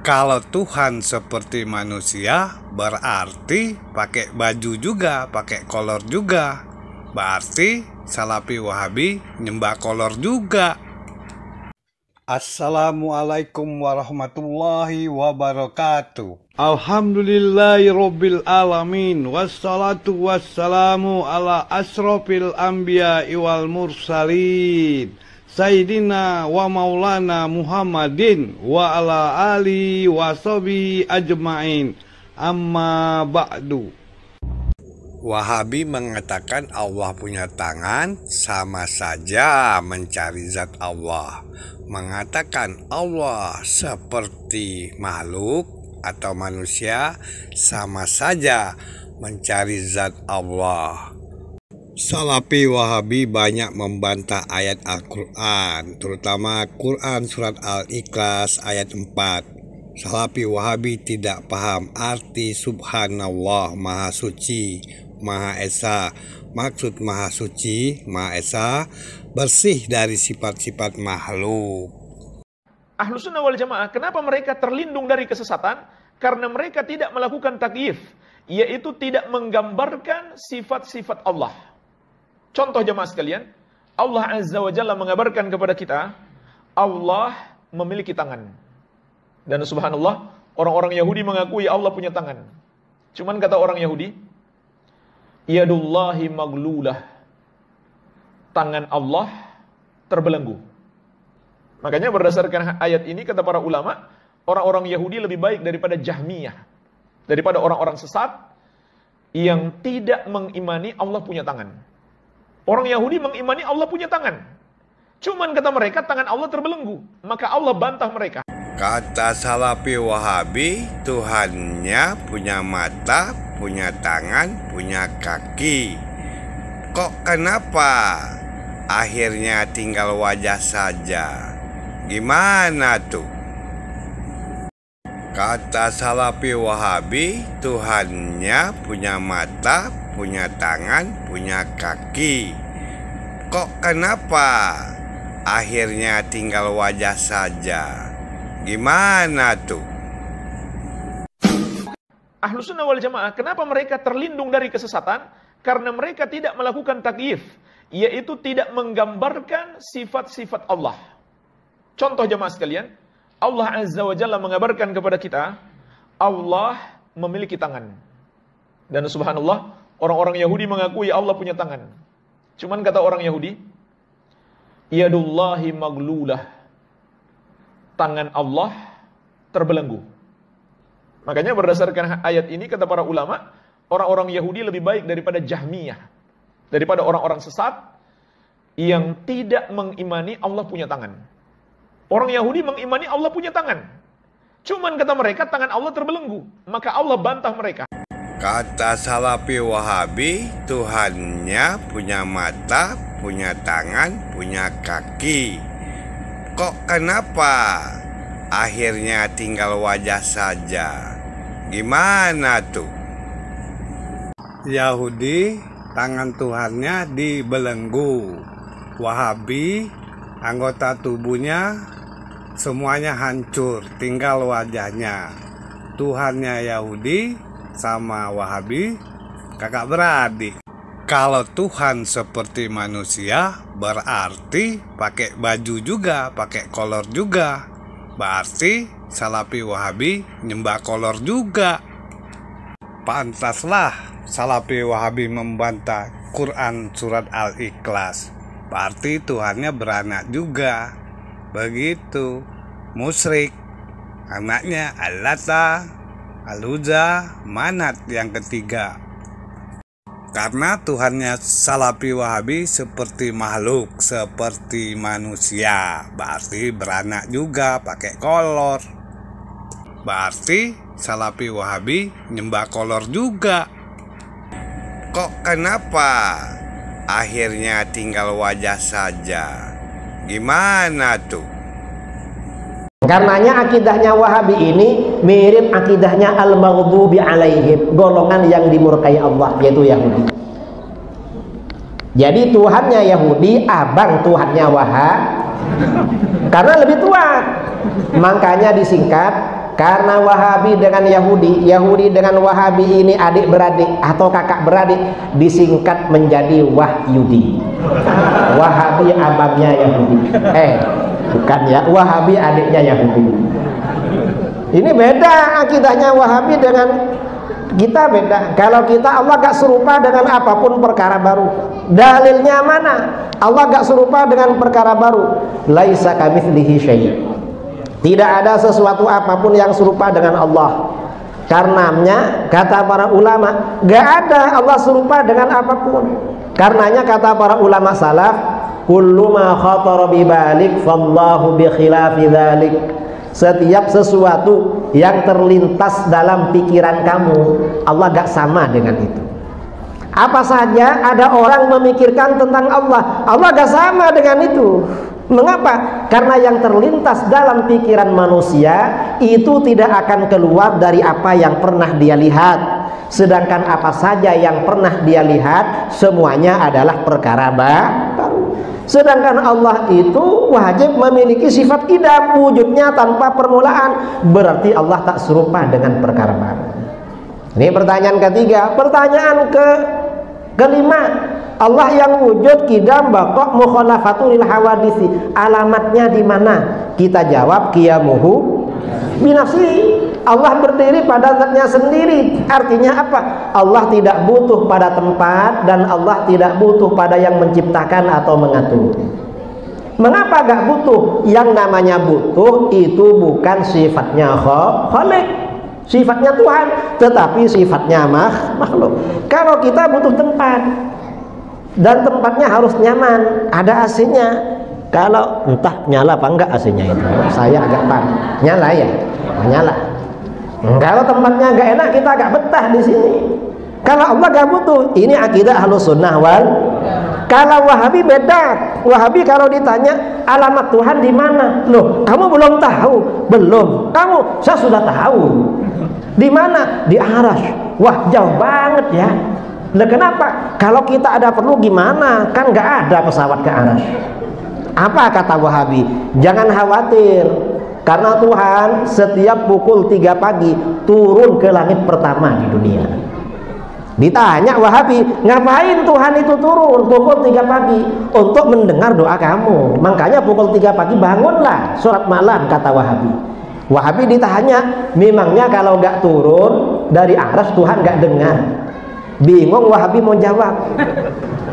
Kalau Tuhan seperti manusia, berarti pakai baju juga, pakai kolor juga. Berarti Salafi Wahabi nyembah kolor juga. Assalamualaikum warahmatullahi wabarakatuh. Alhamdulillahirabbil alamin, wassalatu wassalamu ala asrofil anbiya wal mursalin, Sayyidina wa maulana Muhammadin wa ala ali wa sahbihi ajma'in. Amma ba'du. Wahabi mengatakan Allah punya tangan sama saja mencari zat Allah. Mengatakan Allah seperti makhluk atau manusia sama saja mencari zat Allah. Salafi Wahabi banyak membantah ayat Al-Quran, terutama Quran surat Al-Ikhlas ayat 4. Salafi Wahabi tidak paham arti Subhanallah, Maha Suci, Maha Esa. Maksud Maha Suci, Maha Esa, bersih dari sifat-sifat makhluk. Ahlus Sunnah wal Jamaah, kenapa mereka terlindung dari kesesatan? Karena mereka tidak melakukan takyif, yaitu tidak menggambarkan sifat-sifat Allah. Contoh jemaah sekalian, Allah Azza wa Jalla mengabarkan kepada kita, Allah memiliki tangan. Dan subhanallah, orang-orang Yahudi mengakui Allah punya tangan. Cuman kata orang Yahudi, yadullahi maglulah, tangan Allah terbelenggu. Makanya berdasarkan ayat ini, kata para ulama, orang-orang Yahudi lebih baik daripada Jahmiyah, daripada orang-orang sesat yang tidak mengimani Allah punya tangan. Orang Yahudi mengimani Allah punya tangan. Cuman kata mereka tangan Allah terbelenggu. Maka Allah bantah mereka. Kata Salafi Wahabi, Tuhannya punya mata, punya tangan, punya kaki. Kok kenapa akhirnya tinggal wajah saja? Gimana tuh? Kata Salafi Wahabi, Tuhannya punya mata, punya tangan, punya kaki. Kok kenapa akhirnya tinggal wajah saja? Gimana tuh? Ahlus Sunnah wal Jamaah, kenapa mereka terlindung dari kesesatan? Karena mereka tidak melakukan takyif, yaitu tidak menggambarkan sifat-sifat Allah. Contoh jemaah sekalian, Allah Azza wa Jalla mengabarkan kepada kita, Allah memiliki tangan. Dan subhanallah, orang-orang Yahudi mengakui Allah punya tangan. Cuman kata orang Yahudi, yadullahi maglulah, tangan Allah terbelenggu. Makanya berdasarkan ayat ini, kata para ulama, orang-orang Yahudi lebih baik daripada Jahmiyah, daripada orang-orang sesat yang tidak mengimani Allah punya tangan. Orang Yahudi mengimani Allah punya tangan. Cuman kata mereka tangan Allah terbelenggu. Maka Allah bantah mereka. Kata Salafi Wahabi, Tuhannya punya mata, punya tangan, punya kaki. Kok kenapa akhirnya tinggal wajah saja? Gimana tuh? Yahudi, tangan Tuhannya dibelenggu. Wahabi, anggota tubuhnya semuanya hancur, tinggal wajahnya. Tuhannya Yahudi sama Wahabi kakak beradik. Kalau Tuhan seperti manusia, berarti pakai baju juga, pakai kolor juga. Berarti Salafi Wahabi nyembah kolor juga. Pantaslah Salafi Wahabi membantah Quran surat Al-Ikhlas. Berarti Tuhannya beranak juga. Begitu. Musyrik, anaknya Al-Lata, Al-Uzza, Manat yang ketiga. Karena Tuhannya Salafi Wahabi seperti makhluk, seperti manusia, berarti beranak juga, pakai kolor. Berarti Salafi Wahabi nyembah kolor juga. Kok kenapa akhirnya tinggal wajah saja? Gimana tuh? Karenanya akidahnya Wahabi ini mirip akidahnya al-maghdubi alaihim, golongan yang dimurkai Allah, yaitu Yahudi. Jadi Tuhannya Yahudi, abang Tuhannya Wahab, karena lebih tua. Makanya disingkat Karena Wahabi dengan Yahudi, Yahudi dengan Wahabi ini adik-beradik atau kakak beradik, disingkat menjadi Wahyudi. Wahabi abangnya Yahudi. Bukan ya, Wahabi adiknya Yahudi. Ini beda akidahnya Wahabi dengan kita, beda. Kalau kita, Allah gak serupa dengan apapun perkara baru. Dalilnya mana? Allah gak serupa dengan perkara baru. Laisa kamitslihi syai'. Tidak ada sesuatu apapun yang serupa dengan Allah. Karenanya kata para ulama, gak ada Allah serupa dengan apapun. Karenanya kata para ulama salaf, kullu ma khatara bi balik fallahu bi khilafi dzalik. Setiap sesuatu yang terlintas dalam pikiran kamu, Allah gak sama dengan itu. Apa saja ada orang memikirkan tentang Allah, Allah gak sama dengan itu. Mengapa? Karena yang terlintas dalam pikiran manusia itu tidak akan keluar dari apa yang pernah dia lihat. Sedangkan apa saja yang pernah dia lihat semuanya adalah perkara baru. Sedangkan Allah itu wajib memiliki sifat idam, wujudnya tanpa permulaan. Berarti Allah tak serupa dengan perkara baru. Ini pertanyaan ketiga. Pertanyaan kelima, Allah yang wujud kidam baqo mukhalafatul hawadisi, alamatnya di mana? Kita jawab qiyamuhu binafsi. Allah berdiri pada zatnya sendiri. Artinya apa? Allah tidak butuh pada tempat dan Allah tidak butuh pada yang menciptakan atau mengatur. Mengapa gak butuh? Yang namanya butuh itu bukan sifatnya khaliq, sifatnya Tuhan, tetapi sifatnya makhluk. Kalau kita butuh tempat dan tempatnya harus nyaman, ada AC-nya. Kalau entah nyala apa enggak AC-nya itu, saya agak panik. Nyala ya, nyala. Kalau tempatnya enggak enak, kita agak betah di sini. Kalau Allah gak butuh, ini akidah Ahlus Sunnah wal. Kalau Wahabi beda. Wahabi kalau ditanya alamat Tuhan di mana, loh, kamu belum tahu? Belum. Kamu, saya sudah tahu. Di mana? Di Arasy. Wah, jauh banget ya. Lah kenapa? Kalau kita ada perlu gimana? Kan nggak ada pesawat ke Arasy. Apa kata Wahabi? Jangan khawatir, karena Tuhan setiap pukul 3 pagi turun ke langit pertama di dunia. Ditanya Wahabi, ngapain Tuhan itu turun pukul 3 pagi? Untuk mendengar doa kamu. Makanya pukul 3 pagi bangunlah sholat malam, kata Wahabi. Wahabi ditanya, memangnya kalau nggak turun dari Arasy Tuhan nggak dengar? Bingung Wahabi mau jawab.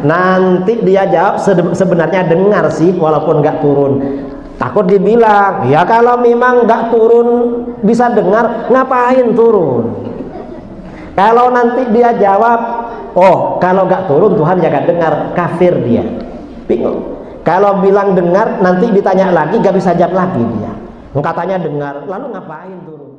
Nanti dia jawab sebenarnya dengar sih walaupun nggak turun. Takut dibilang, ya kalau memang nggak turun bisa dengar, ngapain turun? Kalau nanti dia jawab, oh kalau nggak turun Tuhan ya nggak dengar, kafir dia. Bingung. Kalau bilang dengar, nanti ditanya lagi nggak bisa jawab lagi dia. Katanya dengar, lalu ngapain turun?